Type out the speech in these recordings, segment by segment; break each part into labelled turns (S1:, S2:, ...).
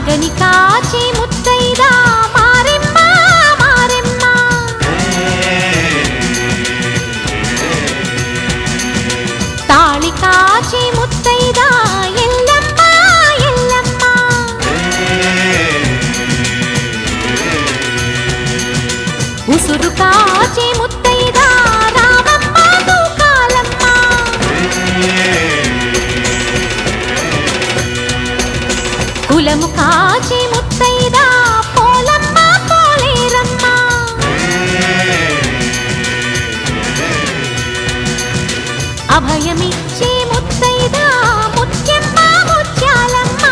S1: మగని కాచి ముత్తైదా మారెమ్మ మారెమ్మ తాళి కాచి ముత్తైదా ఎల్లమ్మ ఎల్లమ్మ ఉసురు కాచి ముత్తైదా రామమ్మ తూకాలమ్మ కులము కాచి ముత్తైదా పోలమ్మ పోలేరమ్మ అభయమిచ్చి ముత్తైదా ముత్యమ్మ ముత్యాలమ్మ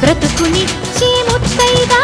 S1: బ్రతుకునిచ్చి ముత్తైదా